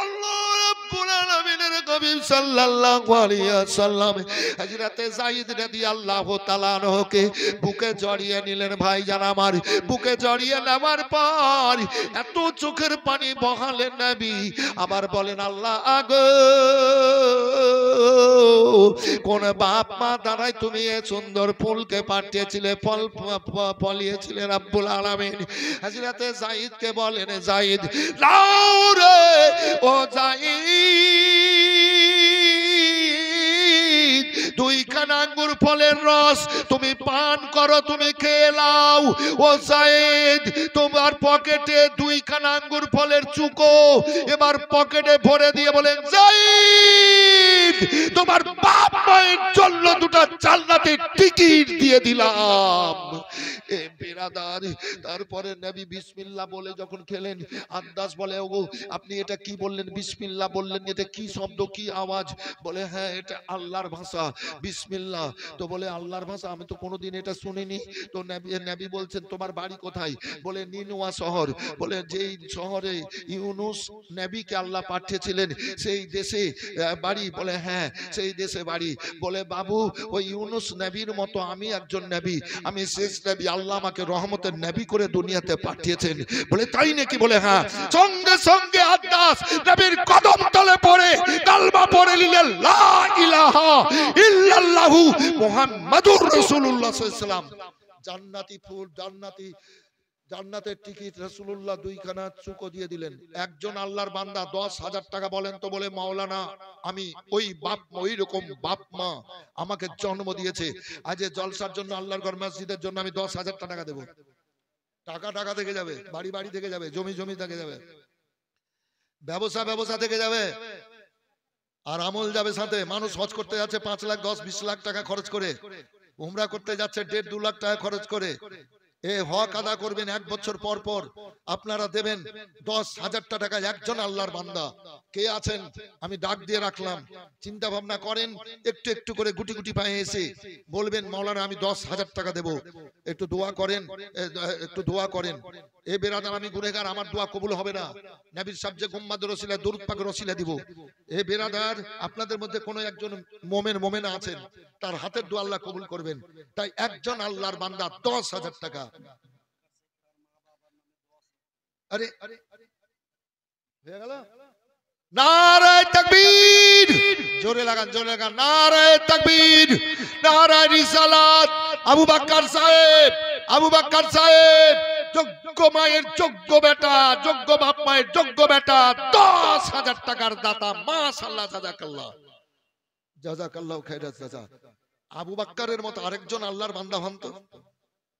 আল্লাহ রাব্বুল আলামিনের হাবিব সাল্লাল্লাহু আলাইহি ওয়াসাল্লাম হযরতে যায়েদ রাদিয়াল্লাহু তাআলা আনহুকে বুকে জড়িয়ে নিলেন। ভাইজান আমার, বুকে জড়িয়ে নেওয়ার পর এত চোখের পানি বহালেন নবী, আবার বলেন আল্লাহ আগো, কোন বাপ মা দ্বারাই তুমি এই সুন্দর ফুলকে পাঠিয়েছিলে, ফল ফলিয়েছিলে রব্বুল আলামিন। হযরতে যায়েদকে বলেন, যায়েদ লাও রে ও যায়েদ, দুইখানা আঙ্গুর ফলের রস তুমি পান করো, তুমি খেয়ে নাও। ও যায়েদ, তোমার পকেটে দুইখানা আঙ্গুর ফলের চুকো এবার পকেটে ভরে দিয়ে বলেন, যায়েদ তোমার বাপ মায়ের জন্য দুটো জান্নাতের টিকিট দিয়ে দিলাম। এ বিরাদার, তারপরে নবী বিসমিল্লাহ বলে যখন খেলেন, আদ্দাস বলে, ওগো আপনি এটা কি বললেন? বিসমিল্লাহ বললেন, এটা কি শব্দ, কি আওয়াজ? বলে হ্যাঁ, এটা আল্লাহর ভাষা বিসমিল্লাহ। তো বলে আল্লাহর ভাষা, আমি তো কোনোদিন এটা শুনিনি। তো নবী বলছেন, তোমার বাড়ি কোথায়? বলে নিনওয়া শহর। বলে যেই শহরে ইউনুস নবীকে আল্লাহ পাঠিয়েছিলেন সেই দেশে বাড়ি? বলে হ্যাঁ, সেই দেশে বাড়ি। বলে বাবু, ওই ইউনুস নবীর মতো আমি একজন নবী, আমি শেষ নবী, আল্লাহ আমাকে রহমতের নবী করে দুনিয়াতে পাঠিয়েছেন। বলে তাই নাকি? বলে হ্যাঁ। সঙ্গে সঙ্গে আদ্দাস নবীর কদম তলে পড়ে কালমা পড়ে নিলেন, লা ইলাহা ইল্লাল্লাহু মুহাম্মাদুর রাসূলুল্লাহ সাল্লাল্লাহু আলাইহি ওয়াসাল্লাম। জান্নাতি ফুল, জান্নাতের টিকিট রাসূলুল্লাহ দুইখানা চুকো দিয়ে দিলেন। একজন আল্লাহর বান্দা 10,000 টাকা। বলেন তো, বলে মাওলানা আমি ওই রকম বাপ মা আমাকে জন্ম দিয়েছে, আজ জলসার জন্য আল্লাহর ঘর মসজিদের জন্য আমি 10,000 টাকা দেবো। টাকা থেকে যাবে, বাড়ি থেকে যাবে, জমি থেকে যাবে, ব্যবসা থেকে যাবে, আর আমল যাবে সাথে। মানুষ হজ করতে যাচ্ছে 5 লাখ 10-20 লাখ টাকা খরচ করে, উমরা করতে যাচ্ছে 1.5-2 লাখ টাকা খরচ করে। এ হক আদা করবেন 1 বছর পর পর, আপনারা দেবেন 10,000 টাকা। একজন আল্লাহর বান্দা কে আছেন আমি ডাক দিয়ে রাখলাম, চিন্তা ভাবনা করেন, একটু একটু করে গুটি গুটি পায়ে এসে বলবেন, মাওলানা আমি 10,000 টাকা দেব, একটু দোয়া করেন, একটু দোয়া করেন। এ বেরাদার, আমি গুনাহগার, আমার দোয়া কবুল হবে না, নবীর সাবজে গুম্মাদের রসিলা দরুদ পাকের রসিলা দিব। এ বেরাদার, আপনাদের মধ্যে কোনো একজন মোমেনা আছেন, তার হাতের দোয়া আল্লাহ কবুল করবেন। তাই একজন আল্লাহর বান্দা 10,000 টাকা। আরে হয়ে গেল? নারায়ে তাকবীর, জোরে লাগান, নারায়ে তাকবীর, নারায়ে রিসালাত। আবু বকর সাহেব যোগ্য মায়ের যোগ্য বেটা, যোগ্য বাপ মায়ের যোগ্য বেটা, 10,000 টাকার দাতা। মাশাআল্লাহ, জাযাকাল্লাহু খাইরাত। চাচা আবু বকরের মতো আরেকজন আল্লাহর বান্দা হন তো,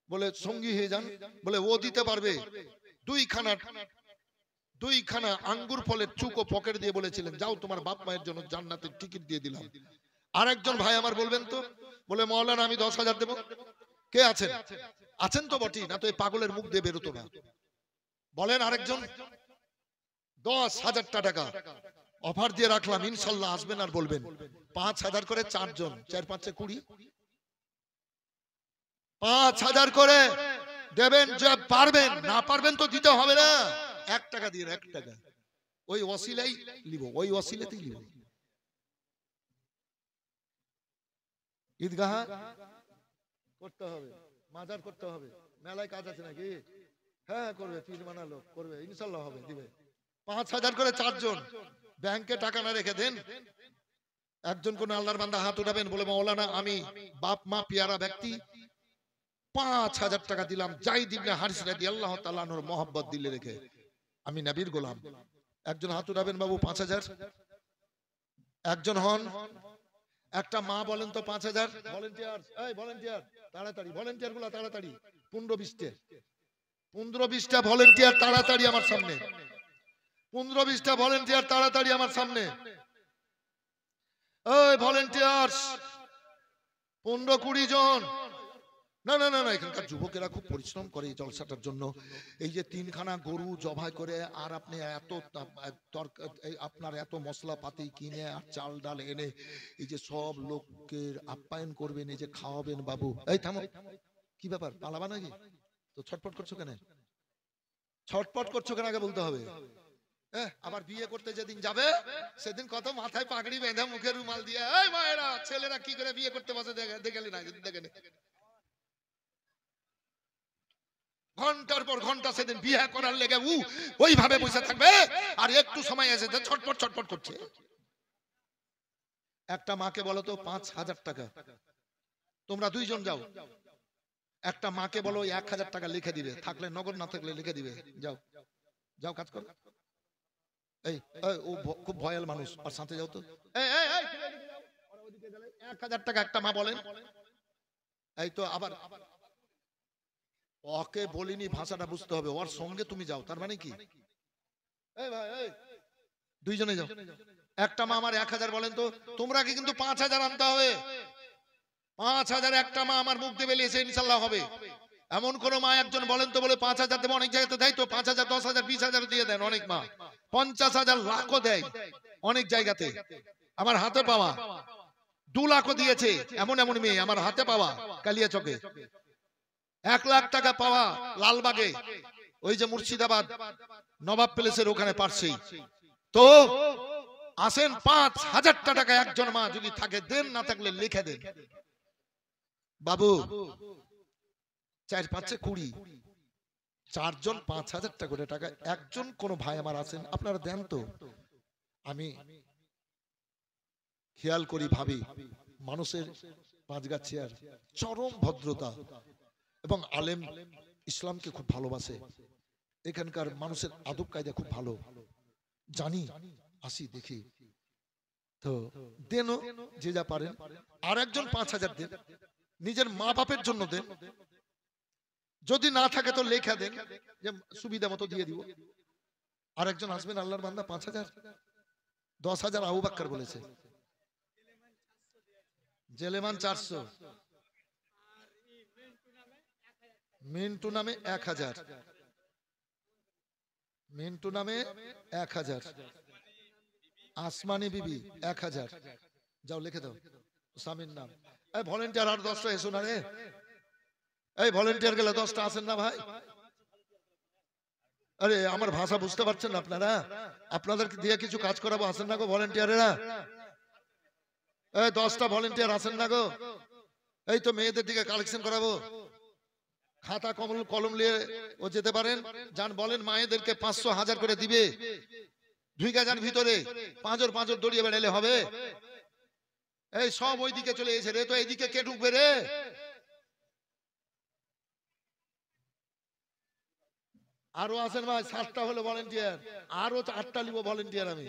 বলে সঙ্গী হয়ে যান। বলে ও দিতে পারবে। দুইখানা আঙ্গুর ফলের চুকো পকেট দিয়ে বলেছিলেন, যাও তোমার বাপ মায়ের জন্য জান্নাতের টিকিট দিয়ে দিলাম। আরেকজন ভাই আমার বলবেন তো, বলে মাওলানা আমি 10,000 দেব। কে আছেন তো বটি, না তো এই পাগলের মুখ দিয়ে বেরোতো না। বলেন আরেকজন। 10,000 টাকা অফার দিয়ে রাখলাম, ইনশাল্লাহ আসবেন আর বলবেন। 5,000 করে 4 জন, 4 5 20, 5,000 করে দেবেন, যে পারবেন, না পারবেন তো দিতে হবে না। 1 টাকা দিয়ে 1 টাকা ওই ওসিলাই লিব, ওই ওসিলাতেই লিব। ঈদগাহ করতে হবে, মাজার করতে হবে, মেলায় কাজ আছে নাকি? হ্যাঁ করবে, 3 মানা লোক করবে, ইনশাল্লাহ হবে, দিবে। 5000 করে 4 জন, ব্যাংকে টাকা না রেখে দেন। একজন কোন আল্লাহর বান্দা হাত উঠাবেন, বলে মাওলানা আমি বাপ মা পিয়ারা ব্যক্তি 5000 টাকা দিলাম যায়েদ ইবনে হারিস রাদিয়াল্লাহু তাআলা আনহুর মহব্বত দিলে রেখে, আমি নবীর গোলাম। একজন হাত উঠাবেন বাবু 5000। একজন হন। একটা মা বলেন তো 5000। ভলান্টিয়ার, এই ভলান্টিয়ার তাড়াতাড়ি, ভলান্টিয়ার গুলো তাড়াতাড়ি, 15-20টা ভলান্টিয়ার তাড়াতাড়ি আমার সামনে, 15-20টা ভলান্টিয়ার তাড়াতাড়ি আমার সামনে। এই ভলান্টিয়ার্স 15-20 জন। না না না না, এখানকার যুবকেরা খুব পরিশ্রম করে এই জলসাটার জন্য। এই যে 3খানা গরু জবাই করে, আর আপনি এত আপনার এত মশলাপাতি কিনে আর চাল ডাল এনে এই যে সব লোককে আপ্যায়ন করবেন, এই যে খাওয়াবেন বাবু। এই থামো, কি ব্যাপার, পালাবা নাকি? তো ছটপট করছো কেন? ছটপট করছো কেন আগে বলতে হবে। আবার বিয়ে করতে যেদিন যাবে সেদিন কত মাথায় পাগড়ি বেঁধে মুখে রুমাল দিয়ে, এই মায়েরা ছেলেরা কি করে বিয়ে করতে বসে দেখেলে না? দেখেন ঘন্টার পর ঘন্টা সেদিন বিয়ে করার লেগে ওইভাবে বসে থাকবে, আর একটু সময় এসে ছটপট ছটপট করছে। একটা মাকে বলো তো 5000 টাকা, তোমরা 2 জন যাও, একটা মাকে বলো 1000 টাকা লিখে দিবে, থাকলে নগদ, না থাকলে লিখে দিবে। যাও যাও কাজ করো। এই ও খুব ভয়াল মানুষ, আর সাথে যাও তো। 1000 টাকা একটা মা বলেন। এই তো আবার ওকে বলিনি, ভাষাটা বুঝতে হবে, ওর সঙ্গে তুমি যাও, তার মানে কি? এই ভাই, এই 2 জনে যাও। একটা মা আমার 1000 বলেন তো, তোমরা কি কিন্তু 5000 আনতে হবে। 5000 একটা মা আমার মুখ দিয়ে বেরিয়েছে, ইনশাআল্লাহ হবে। এমন কোন মা একজন বলেন তো, বলে 5000 দেবো, অনেক জায়গাতে দেয় তো 5000, 10,000, 20,000 দিয়ে দেন অনেক মা, 50,000 লাখও দেয় অনেক জায়গাতে। আমার হাতে পাওয়া 2 লাখও দিয়েছে এমন এমন মেয়ে আমার হাতে পাওয়া, কালিয়াচকে 1 লাখ টাকা পাওয়া লালবাগে, ওই যে মুর্শিদাবাদ নবাব প্যালেসের ওখানে পারছেই। তো আসেন 5000 টাকা একজন মা যদি থাকে দেন, না থাকলে লিখে দেন বাবু। 4-5-20, 4 জন 5000 টাকা করে টাকা। একজন কোন ভাই আমার আছেন, আপনারা দেন তো। আমি খেয়াল করি, ভাবি মানুষের 5 গাছ চেয়ার, চরম ভদ্রতা এবং আলেম, ইসলামকে খুব ভালোবাসে। এখানকার মানুষের আদব কায়দা খুব ভালো, জানি, আসি দেখি। তো দেন যে যা পারেন। আর একজন 5000 দেন, নিজের মা বাপের জন্য দেন, যদি না থাকে তো লেখা দেন, যে সুবিধা মতো দিয়ে দিব। আর একজন আসবেন আল্লাহর বান্দা 5000, 10,000 আবু বকর বলেছে। জেলেমান 400, মিন্টু নামে 1000, মিন্টু নামে 1000, আসমানি বিবি 1000। যাও লিখে দাও স্বামীর নাম। এই ভলেন্টিয়ার আর 10টা এসো না রে, এই ভলেন্টিয়ার গেলে 10টা আসেন না ভাই। আরে আমার ভাষা বুঝতে পারছেন না আপনারা? আপনাদের দিয়ে কিছু কাজ করাবো, আসেন না গো ভলেন্টিয়ারেরা। এই 10টা ভলেন্টিয়ার আসেন না গো। এই তো মেয়েদের দিকে কালেকশন করাবো, খাতা কলম নিয়ে ও যেতে পারেন, যান বলেন মায়েদেরকে 500, 1000 করে দিবে। 2000 ভিতরে 5 দড়িয়ে বেড়ালে হবে। এই সব ওইদিকে চলে এসে রে, তো এইদিকে কে ঢুকবে রে? আরো আছেন ভাই, 7টা হলো ভলেন্টিয়ার, আরো 8টা লিব ভলেন্টিয়ার আমি।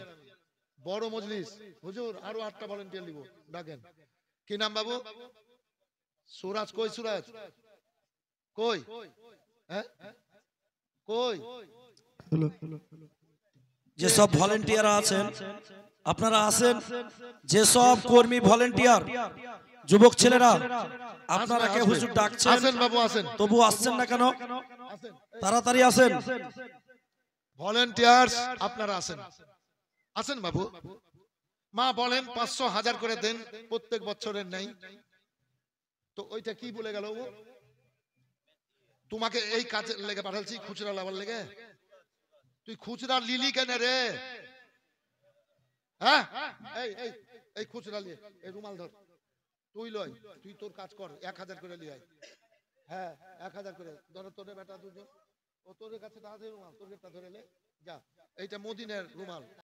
বড় মজলিস হুজুর, আরো 8টা ভলেন্টিয়ার লিব, ডাকেন। কি নাম বাবু? সুরাজ। কই সুরাজ? কই? হ্যাঁ কই? যে সব ভলেন্টিয়ার আছেন আপনারা আসেন, যে সব কর্মী ভলেন্টিয়ার যুবক ছেলেরা আপনারা কে হুজুর ডাকছেন, আসেন বাবু আসেন। তবু আসছেন না কেন? তাড়াতাড়ি আসেন ভলেন্টিয়ার্স, আপনারা আসেন, আসেন বাবু। মা বলেন 500, 1000 করে দেন প্রত্যেক বছরের নেই। তো ওইটা কি বলে গেল? তোমাকে এই কাজে লেগে পাঠালছি, খুচরা লাভার লেগে। তুই খুচরা লিলি কেন রে? হ্যাঁ, এই এই এই খুচরা লিয়ে এই রুমাল ধর, তুই লয়, তুই তোর কাজ কর, 1000 করে লিয়ে আয়। হ্যাঁ 1000 করে ধরো, তোরে বেটা দুজন, ও তোর কাছে তাড়াতাড়ি রুমাল, তোর একটা ধরে লে যা। এইটা মদিনের রুমাল।